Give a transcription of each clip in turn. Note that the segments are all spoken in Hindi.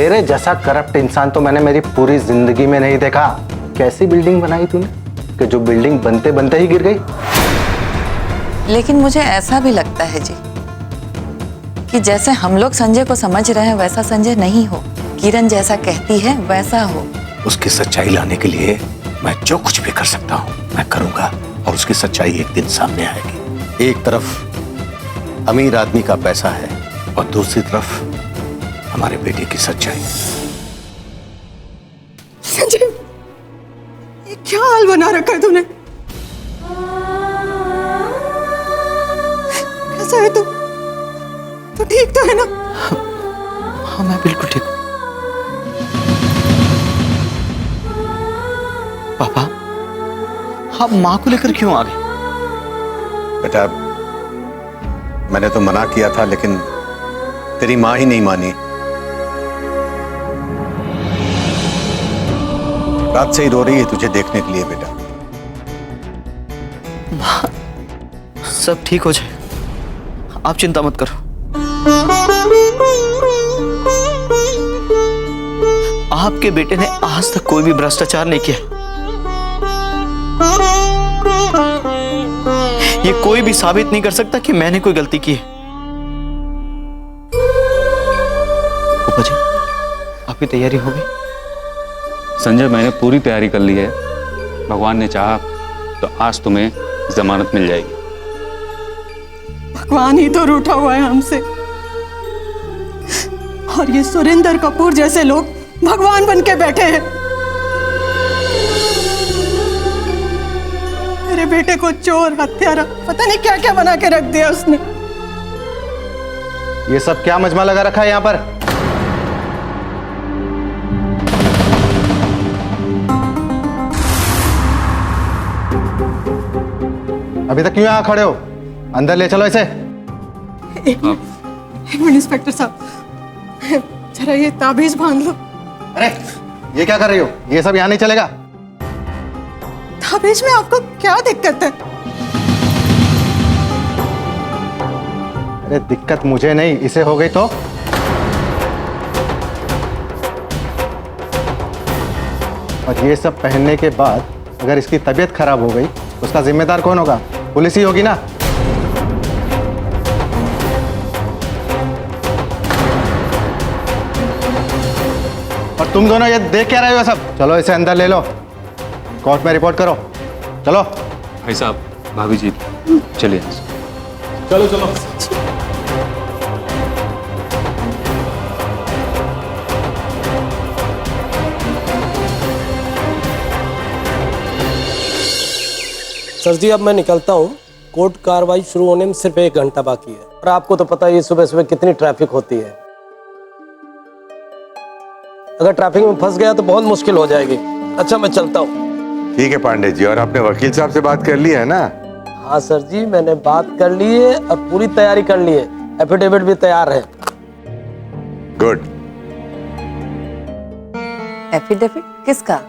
तेरे जैसा करप्ट इंसान तो मैंने मेरी पूरी जिंदगी में नहीं देखा। कैसी बिल्डिंग बनाई तूने कि जो बिल्डिंग बनते बनते ही गिर गई। लेकिन मुझे ऐसा भी लगता है जी कि जैसे हम लोग संजय को समझ रहे हैं वैसा संजय नहीं हो। किरण जैसा कहती है वैसा हो। उसकी सच्चाई लाने के लिए मैं जो कुछ भी कर सकता हूँ मैं करूंगा, और उसकी सच्चाई एक दिन सामने आएगी। एक तरफ अमीर आदमी का पैसा है और दूसरी तरफ हमारे बेटे की सच्चाई। संजय, ये क्या हाल बना रखा है तूने? कैसा है तू? तू ठीक तो है ना? हाँ मैं बिल्कुल ठीक हूँ। पापा, आप माँ को लेकर क्यों आ गए? बेटा, मैंने तो मना किया था लेकिन तेरी माँ ही नहीं मानी। रात से ही रो रही है तुझे देखने के लिए बेटा। सब ठीक हो जाए, आप चिंता मत करो। आपके बेटे ने आज तक कोई भी भ्रष्टाचार नहीं किया। ये कोई भी साबित नहीं कर सकता कि मैंने कोई गलती की है। पापा जी, आपकी तैयारी हो गई? संजय, मैंने पूरी तैयारी कर ली है। भगवान ने चाहा तो आज तुम्हें जमानत मिल जाएगी। भगवान ही तो रूठा हुआ है हमसे, और ये सुरेंद्र कपूर जैसे लोग भगवान बन के बैठे हैं। मेरे बेटे को चोर, हत्यारा, पता नहीं क्या क्या बना के रख दिया उसने। ये सब क्या मजमा लगा रखा है यहाँ पर? अभी तक क्यों यहाँ खड़े हो? अंदर ले चलो इसे। एक मिनट इंस्पेक्टर साहब, जरा ये ताबीज बांध लो। अरे ये क्या कर रही हो? ये सब यहाँ नहीं चलेगा। ताबीज में आपको क्या दिक्कत है? अरे दिक्कत मुझे नहीं, इसे हो गई तो? और ये सब पहनने के बाद अगर इसकी तबीयत खराब हो गई उसका जिम्मेदार कौन होगा? पुलिस ही होगी ना। और तुम दोनों ये देख क्या रहे हो सब? चलो इसे अंदर ले लो, कोर्ट में रिपोर्ट करो। चलो। भाई साहब, भाभी जी, चलिए। चलो चलो। सर जी, अब मैं निकलता हूँ। कोर्ट कार्रवाई शुरू होने में सिर्फ 1 घंटा बाकी है, और आपको तो पता ही है सुबह सुबह कितनी ट्रैफिक होती है। अगर ट्रैफिक में फंस गया तो बहुत मुश्किल हो जाएगी। अच्छा, मैं चलता हूँ। ठीक है पांडे जी, और आपने वकील साहब से बात कर ली है ना? हाँ सर जी, मैंने बात कर ली है और पूरी तैयारी कर ली है। एफिडेविट भी तैयार है। गुड। एफिडेविट किसका?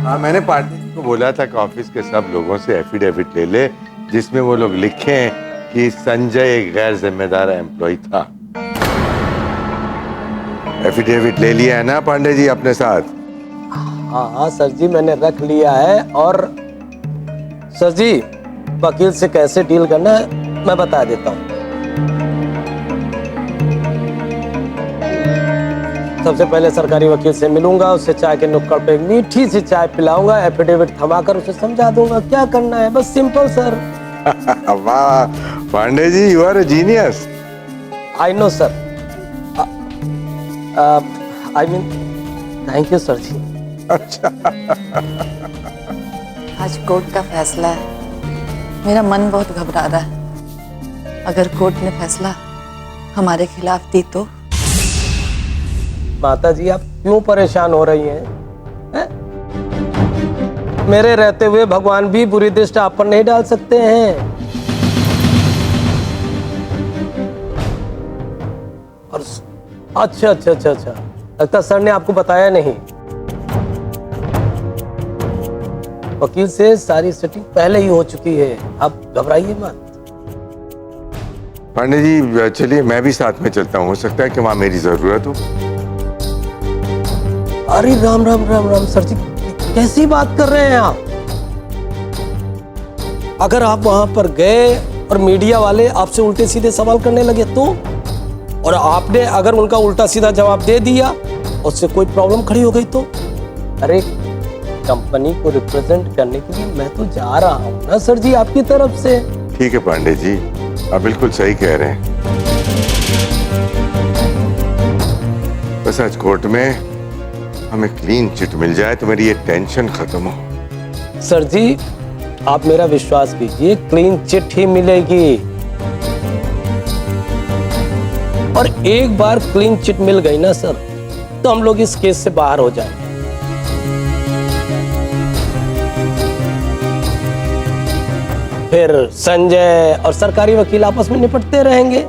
हाँ, मैंने पांडे जी को बोला था कि ऑफिस के सब लोगों से एफिडेविट ले ले, जिसमें वो लोग लिखें कि संजय एक गैर जिम्मेदार एम्प्लॉय था। एफिडेविट ले लिया है ना पांडे जी अपने साथ? हाँ हाँ सर जी, मैंने रख लिया है। और सर जी, वकील से कैसे डील करना है मैं बता देता हूँ। सबसे पहले सरकारी वकील से मिलूंगा, उससे चाय के नुक्कड़ पे मीठी सी चाय पिलाऊंगा, एफिडेविट थमाकर उसे समझा दूंगा क्या करना है। बस सिंपल सर। वाह Pandey ji, you are a genius. I know sir. I mean thank you sir ji. अच्छा। आज कोर्ट का फैसला है। मेरा मन बहुत घबरा रहा है। अगर कोर्ट ने फैसला हमारे खिलाफ दी तो? माता जी, आप क्यों परेशान हो रही हैं? हैं? मेरे रहते हुए भगवान भी बुरी दृष्टि आप पर नहीं डाल सकते हैं। और अच्छा अच्छा अच्छा अच्छा, लगता सर ने आपको बताया नहीं। वकील से सारी सेटिंग पहले ही हो चुकी है, आप घबराइए मत। पांडे जी चलिए मैं भी साथ में चलता हूँ, हो सकता है कि वहां मेरी जरूरत हो। अरे राम राम राम राम सर जी, कैसी बात कर रहे हैं आप? अगर आप वहां पर गए और मीडिया वाले आपसे उल्टे सीधे सवाल करने लगे तो, और आपने अगर उनका उल्टा सीधा जवाब दे दिया, उससे कोई प्रॉब्लम खड़ी हो गई तो? अरे कंपनी को रिप्रेजेंट करने के लिए मैं तो जा रहा हूं ना सर जी आपकी तरफ से। ठीक है पांडे जी, आप बिल्कुल सही कह रहे हैं। बस आज कोर्ट में हमें क्लीन चिट मिल जाए तो मेरी ये टेंशन खत्म हो। सर जी आप मेरा विश्वास कीजिए, क्लीन चिट ही मिलेगी। और एक बार क्लीन चिट मिल गई ना सर, तो हम लोग इस केस से बाहर हो जाएंगे। फिर संजय और सरकारी वकील आपस में निपटते रहेंगे।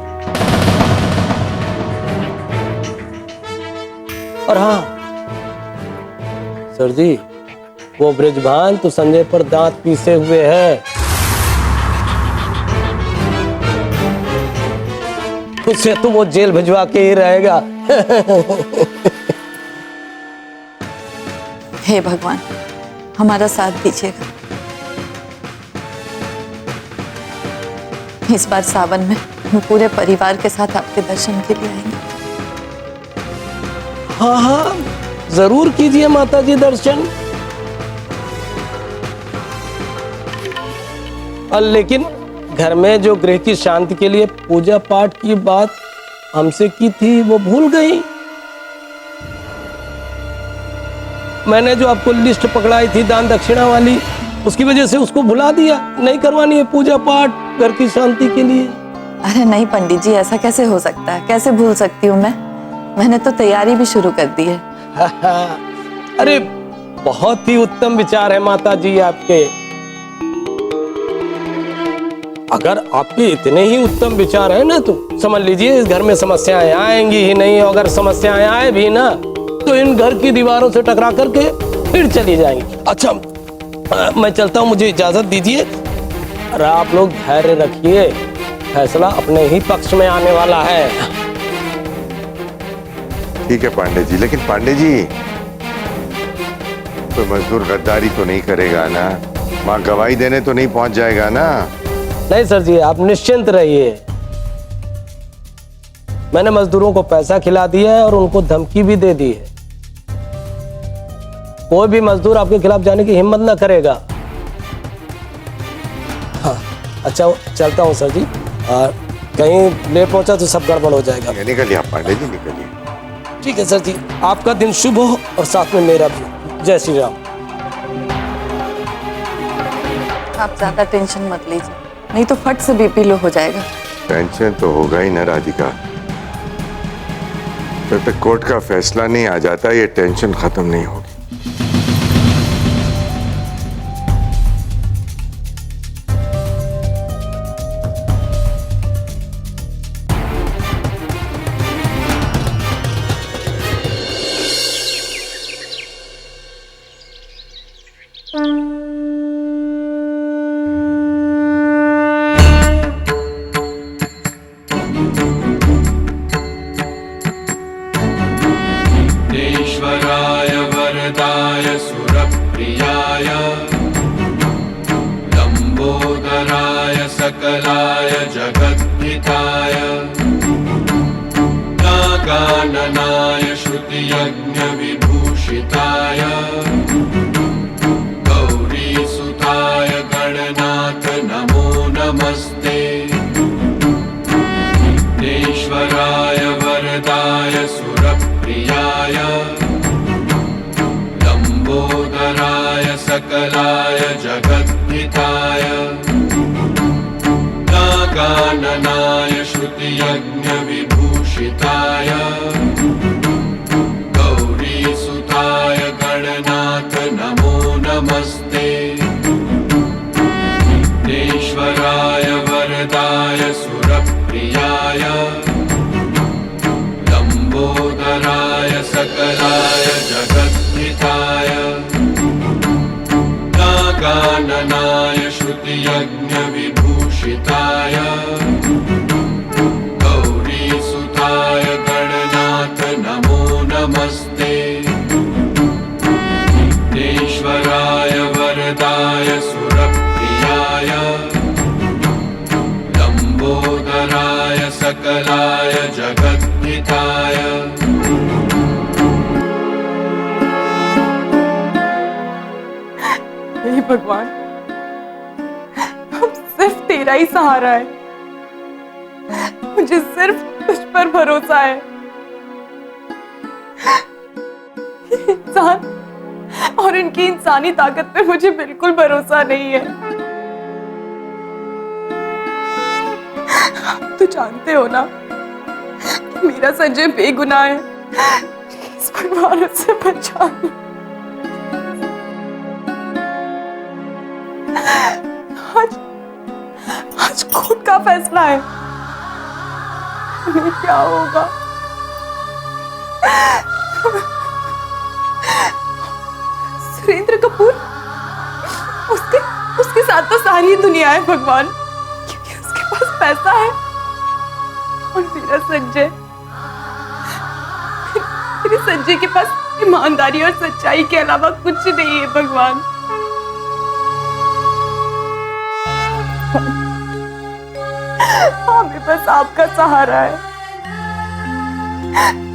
और हाँ सर जी, वो ब्रिजभान तो संजय पर दांत पीसे हुए है। उससे तो वो जेल भिजवा के ही रहेगा। हे भगवान, हमारा साथ दीजिएगा। इस बार सावन में हम पूरे परिवार के साथ आपके दर्शन के लिए आएंगे। हाँ हाँ जरूर कीजिए माता जी दर्शन। लेकिन घर में जो गृह की शांति के लिए पूजा पाठ की बात हमसे की थी वो भूल गई। मैंने जो आपको लिस्ट पकड़ाई थी दान दक्षिणा वाली, उसकी वजह से उसको भुला दिया। नहीं करवानी है पूजा पाठ घर की शांति के लिए। अरे नहीं पंडित जी, ऐसा कैसे हो सकता है? कैसे भूल सकती हूँ मैं? मैंने तो तैयारी भी शुरू कर दी है। अरे बहुत ही उत्तम विचार है माता जी आपके। अगर आपके इतने ही उत्तम विचार है ना, तो समझ लीजिए इस घर में समस्याएं आएंगी ही नहीं। अगर समस्याएं आए भी ना, तो इन घर की दीवारों से टकरा करके फिर चली जाएंगी। अच्छा मैं चलता हूँ, मुझे इजाजत दीजिए। और आप लोग धैर्य रखिए, फैसला अपने ही पक्ष में आने वाला है। ठीक है पांडे जी, लेकिन पांडे जी कोई मजदूर गद्दारी तो नहीं करेगा ना? वहां गवाही देने तो नहीं पहुंच जाएगा ना? नहीं सर जी, आप निश्चिंत रहिए। मैंने मजदूरों को पैसा खिला दिया है और उनको धमकी भी दे दी है। कोई भी मजदूर आपके खिलाफ जाने की हिम्मत ना करेगा। हाँ, अच्छा चलता हूँ सर जी। कहीं लेट पहुंचा तो सब गड़बड़ हो जाएगा। निकलिए आप पांडे जी, निकलिए। ठीक है सर जी, आपका दिन शुभ हो और साथ में मेरा भी। जय श्री राम। आप ज्यादा टेंशन मत लीजिए, नहीं तो फट से बीपी लो हो जाएगा। टेंशन तो होगा ही ना राधिका। जब तक कोर्ट का फैसला नहीं आ जाता ये टेंशन खत्म नहीं होगी। ईश्वराय वरदाय सुरप्रियाय लंबोदराय सकलाय जगद्धिताय नागाननाय श्रुतियज्ञ विभूषिताय गौरीसुताय गणनाथ नमो नमस्ते। ईश्वराय वरदाय सुरप्रियाय लंबोदराय सकलाय जगद्धिताय नागाननाय श्रुतियज्ञ विभूषिताय गौरीसुताय गणनाथ नमो नमस्ते। ईश्वराय वरदाय सुरप्रियाय लंबोदराय सकलाय जगद्धिताय नागाननाय श्रुतियज्ञ विभूषिताय सकलाय जगद्धिताय हे भगवान, अब सिर्फ तेरा ही सहारा है। मुझे सिर्फ तुझ पर भरोसा है। इंसान और इनकी इंसानी ताकत पे मुझे बिल्कुल भरोसा नहीं है। आप तो जानते हो ना, मेरा संजय बेगुनाह है। इस भगवान से बचा लो। आज कोर्ट का फैसला है, हमें क्या होगा? सुरेंद्र कपूर, उसके साथ तो सारी दुनिया है भगवान, क्योंकि उसके पास पैसा है। और मेरा संजय, मेरे संजय के पास ईमानदारी और सच्चाई के अलावा कुछ नहीं है भगवान। हमें बस आपका सहारा है।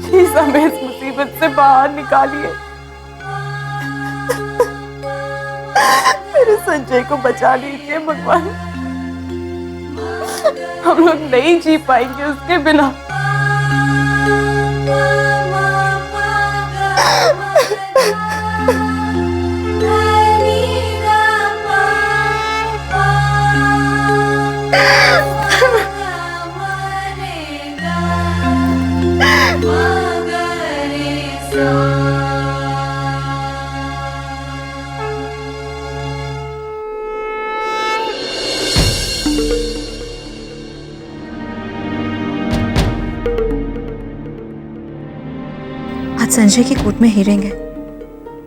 प्लीज हमें इस मुसीबत से बाहर निकालिए। मेरे संजय को बचा लीजिए भगवान। हम लोग नहीं जी पाएंगे उसके बिना। आज संजय की कोर्ट में हियरिंग है।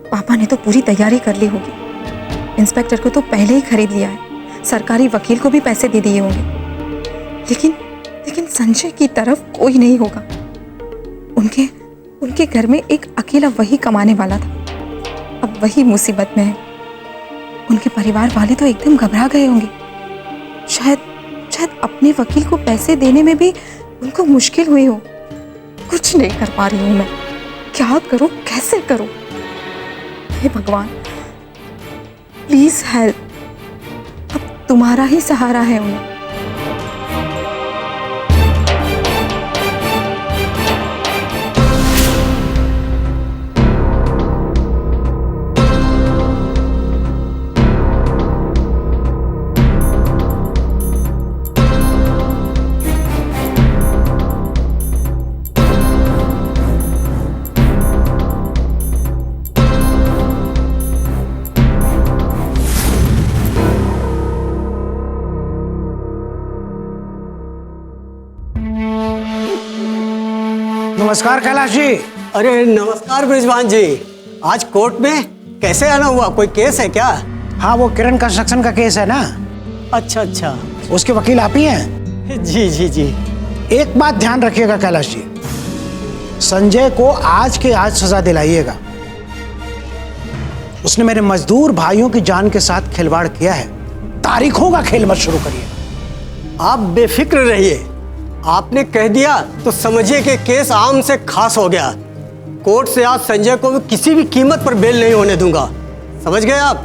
पापा ने तो पूरी तैयारी कर ली होगी। इंस्पेक्टर को तो पहले ही खरीद लिया है, सरकारी वकील को भी पैसे दे दिए होंगे। लेकिन संजय की तरफ कोई नहीं होगा। उनके घर में एक अकेला वही कमाने वाला था, अब वही मुसीबत में है। उनके परिवार वाले तो एकदम घबरा गए होंगे। शायद अपने वकील को पैसे देने में भी उनको मुश्किल हुई हो। कुछ नहीं कर पा रही हूं मैं, क्या करूं, कैसे करूं? हे भगवान, प्लीज हेल्प। अब तुम्हारा ही सहारा है उन्हें। नमस्कार कैलाश जी। अरे नमस्कार ब्रिजवान जी। आज कोर्ट में कैसे आना हुआ? कोई केस है क्या? हाँ, वो किरण कंस्ट्रक्शन का केस है ना। अच्छा अच्छा, उसके वकील आप ही हैं? जी जी जी। एक बात ध्यान रखिएगा कैलाश जी, संजय को आज के आज सजा दिलाइएगा। उसने मेरे मजदूर भाइयों की जान के साथ खिलवाड़ किया है। तारीखों का खेल मत शुरू करिए। आप बेफिक्र रहिए, आपने कह दिया तो समझिए कि केस आम से खास हो गया। कोर्ट से आज संजय को मैं किसी भी कीमत पर बेल नहीं होने दूंगा, समझ गए आप?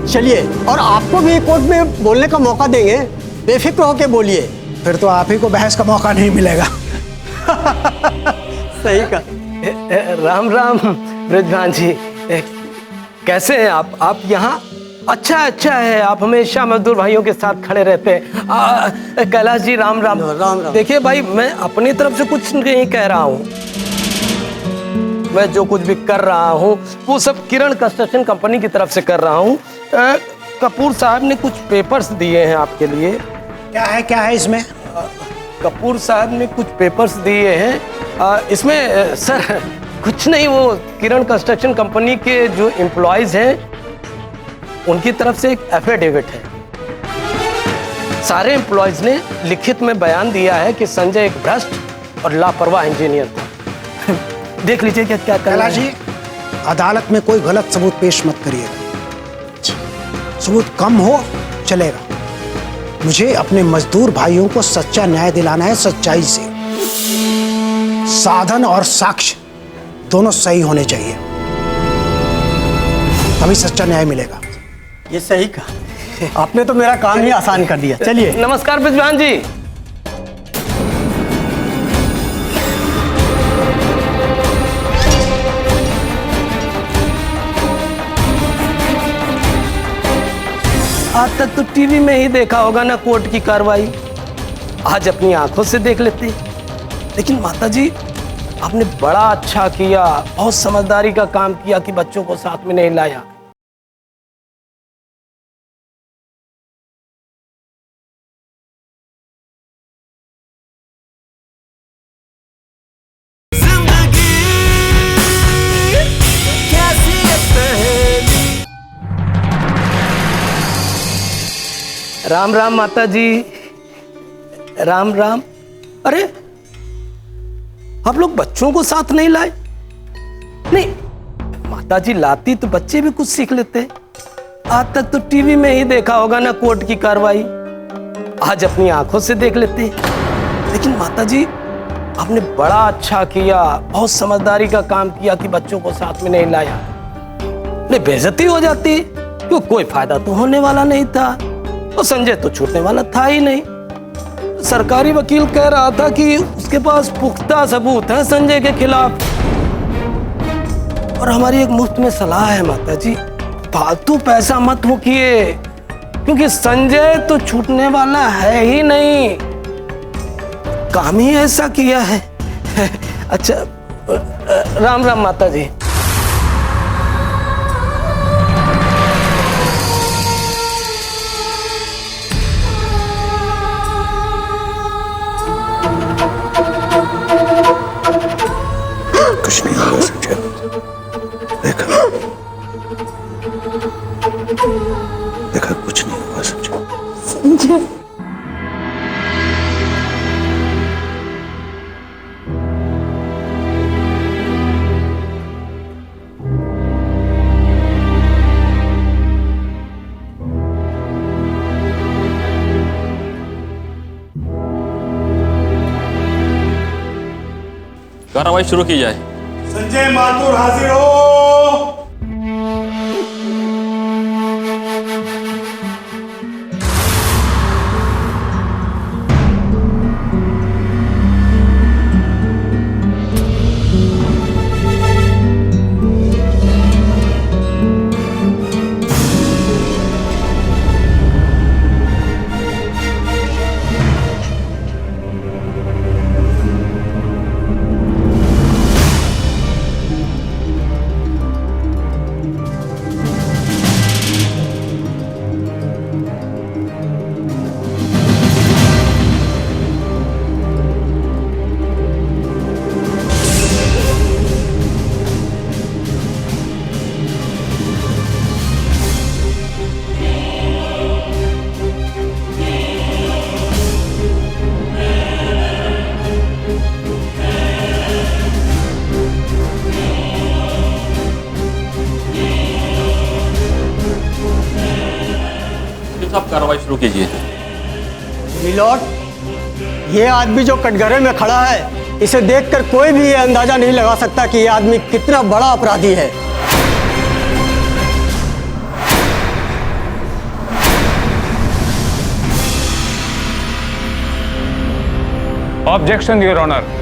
चलिए, और आपको भी कोर्ट में बोलने का मौका देंगे, बेफिक्र होके बोलिए। फिर तो आप ही को बहस का मौका नहीं मिलेगा। सही का। राम राम ब्रिजवान जी, कैसे हैं आप यहाँ? अच्छा है, आप हमेशा मजदूर भाइयों के साथ खड़े रहते हैं। कैलाश जी राम राम। राम राम। देखिए भाई, मैं अपनी तरफ से कुछ नहीं कह रहा हूँ। मैं जो कुछ भी कर रहा हूँ वो सब किरण कंस्ट्रक्शन कंपनी की तरफ से कर रहा हूँ। कपूर साहब ने कुछ पेपर्स दिए हैं आपके लिए। क्या है इसमें? कपूर साहब ने कुछ पेपर्स दिए हैं। इसमें सर कुछ नहीं, वो किरण कंस्ट्रक्शन कंपनी के जो एम्प्लॉयज हैं उनकी तरफ से एक एफिडेविट है। सारे एम्प्लॉयज ने लिखित में बयान दिया है कि संजय एक भ्रष्ट और लापरवाह इंजीनियर था। देख लीजिए क्या करना है। जी, अदालत में कोई गलत सबूत पेश मत करिएगा। सबूत कम हो चलेगा, मुझे अपने मजदूर भाइयों को सच्चा न्याय दिलाना है, सच्चाई से। साधन और साक्ष्य दोनों सही होने चाहिए, तभी सच्चा न्याय मिलेगा। ये सही कहा आपने, तो मेरा काम ही आसान कर दिया। चलिए। नमस्कार विद्वान जी। आज तक तो टीवी में ही देखा होगा ना कोर्ट की कार्रवाई, आज अपनी आंखों से देख लेते। लेकिन माताजी, आपने बड़ा अच्छा किया, बहुत समझदारी का काम किया कि बच्चों को साथ में नहीं लाया। राम राम माता जी, राम राम। अरे आप लोग बच्चों को साथ नहीं लाए? नहीं, माता जी लाती तो बच्चे भी कुछ सीख लेते। आज तक तो टीवी में ही देखा होगा ना कोर्ट की कार्रवाई, आज अपनी आंखों से देख लेते। लेकिन माता जी, आपने बड़ा अच्छा किया, बहुत समझदारी का काम किया कि बच्चों को साथ में नहीं लाया। नहीं, बेइज्जती हो जाती, क्यों? कोई फायदा तो होने वाला नहीं था, और संजय तो छूटने वाला था ही नहीं। सरकारी वकील कह रहा था कि उसके पास पुख्ता सबूत है संजय के खिलाफ। और हमारी एक मुफ्त में सलाह है माता जी, फालतू पैसा मत मुकिए, क्योंकि संजय तो छूटने वाला है ही नहीं, काम ही ऐसा किया है। अच्छा, राम राम माता जी। कुछ नहीं होगा संजय, देखा देखा, कुछ नहीं होगा संजय। संजय कार्रवाई शुरू की जाए। संजय माथुर हाजिर हो। साहब, कार्रवाई शुरू कीजिए। मिलॉर्ड, ये आदमी जो कटघरे में खड़ा है, इसे देखकर कोई भी ये अंदाजा नहीं लगा सकता कि ये आदमी कितना बड़ा अपराधी है। Objection your honour.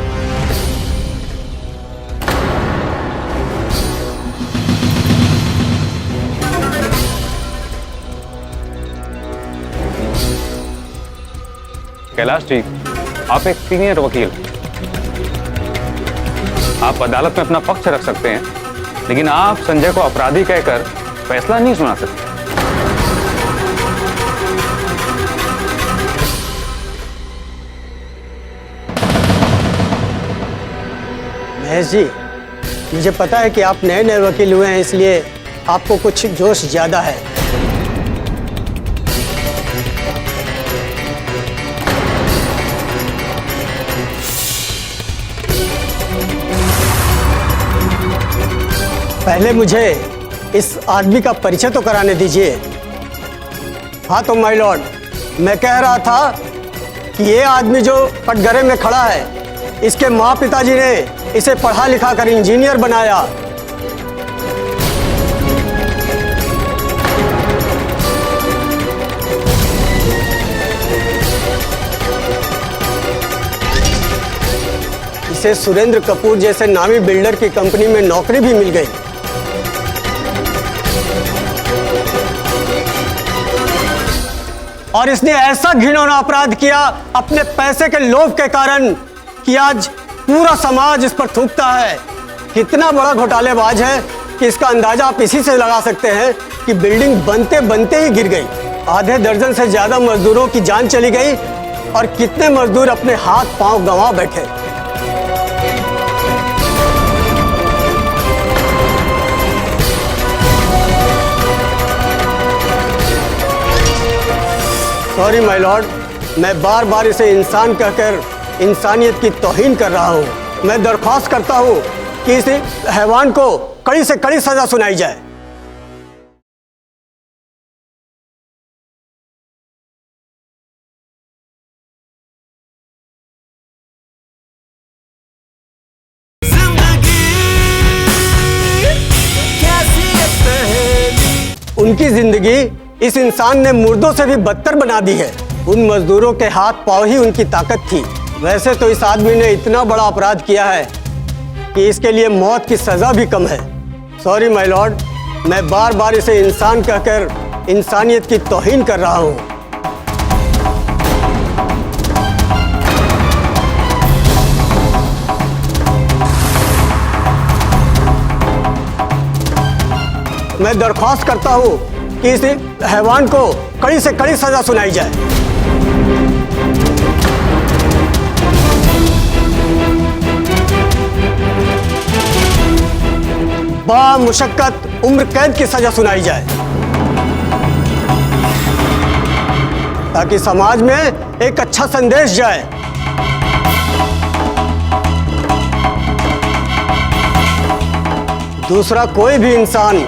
Kailash ji, आप एक सीनियर वकील, आप अदालत में अपना पक्ष रख सकते हैं, लेकिन आप संजय को अपराधी कहकर फैसला नहीं सुना सकते। महेश जी, मुझे पता है कि आप नए नए वकील हुए हैं, इसलिए आपको कुछ जोश ज्यादा है। पहले मुझे इस आदमी का परिचय तो कराने दीजिए। हाँ तो माय लॉर्ड, मैं कह रहा था कि ये आदमी जो कटघरे में खड़ा है, इसके माँ पिताजी ने इसे पढ़ा लिखा कर इंजीनियर बनाया। इसे सुरेंद्र कपूर जैसे नामी बिल्डर की कंपनी में नौकरी भी मिल गई। और इसने ऐसा घिनौना अपराध किया अपने पैसे के लोभ के कारण कि आज पूरा समाज इस पर थूकता है। कितना बड़ा घोटालेबाज है कि इसका अंदाजा आप इसी से लगा सकते हैं कि बिल्डिंग बनते बनते ही गिर गई। आधे दर्जन से ज्यादा मजदूरों की जान चली गई और कितने मजदूर अपने हाथ पांव गंवा बैठे। सॉरी माय लॉर्ड, मैं बार बार इसे इंसान कहकर इंसानियत की तौहीन कर रहा हूँ। मैं दरख्वास्त करता हूँ कि इस हैवान को कड़ी से कड़ी सजा सुनाई जाए। उनकी जिंदगी इस इंसान ने मुर्दों से भी बदतर बना दी है। उन मजदूरों के हाथ पांव ही उनकी ताकत थी। वैसे तो इस आदमी ने इतना बड़ा अपराध किया है कि इसके लिए मौत की सजा भी कम है। सॉरी माय लॉर्ड, मैं बार बार इसे इंसान कहकर इंसानियत की तौहीन कर रहा हूँ। मैं दरख्वास्त करता हूँ कि इस हैवान को कड़ी से कड़ी सजा सुनाई जाए। बामुशक्कत उम्र कैद की सजा सुनाई जाए ताकि समाज में एक अच्छा संदेश जाए। दूसरा कोई भी इंसान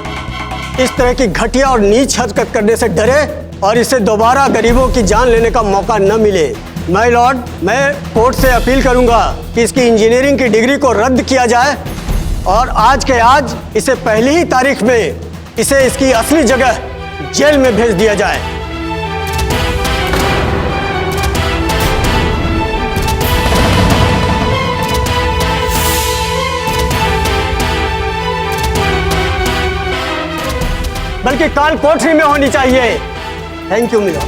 इस तरह की घटिया और नीच हरकत करने से डरे और इसे दोबारा गरीबों की जान लेने का मौका न मिले। माय लॉर्ड, मैं कोर्ट से अपील करूंगा कि इसकी इंजीनियरिंग की डिग्री को रद्द किया जाए और आज के आज इसे पहली ही तारीख में इसे इसकी असली जगह जेल में भेज दिया जाए। बल्कि काल कोठरी में होनी चाहिए। थैंक यू मिलो।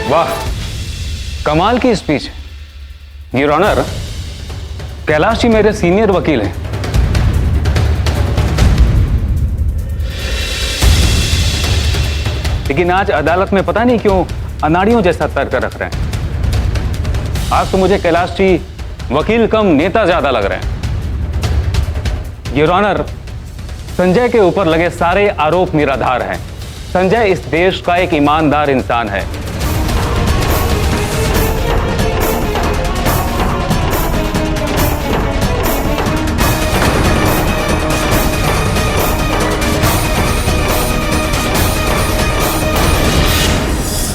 वाह, कमाल की स्पीच। योर ऑनर, कैलाश जी मेरे सीनियर वकील हैं। लेकिन आज अदालत में पता नहीं क्यों अनाड़ियों जैसा तर्क रख रहे हैं। आज तो मुझे कैलाश जी वकील कम नेता ज्यादा लग रहे हैं। योर ऑनर, संजय के ऊपर लगे सारे आरोप निराधार हैं। संजय इस देश का एक ईमानदार इंसान है।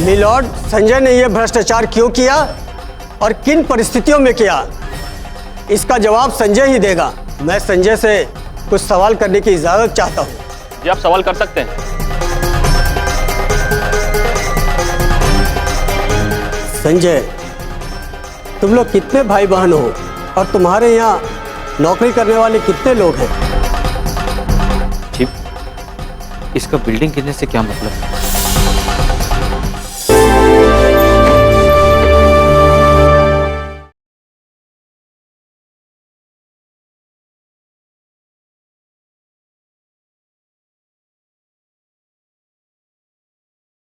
मिलॉर्ड, संजय ने यह भ्रष्टाचार क्यों किया और किन परिस्थितियों में किया, इसका जवाब संजय ही देगा। मैं संजय से कुछ सवाल करने की इजाजत चाहता हूं। जी, आप सवाल कर सकते हैं। संजय, तुम लोग कितने भाई बहन हो और तुम्हारे यहाँ नौकरी करने वाले कितने लोग हैं? जी, इसका बिल्डिंग गिरने से क्या मतलब है?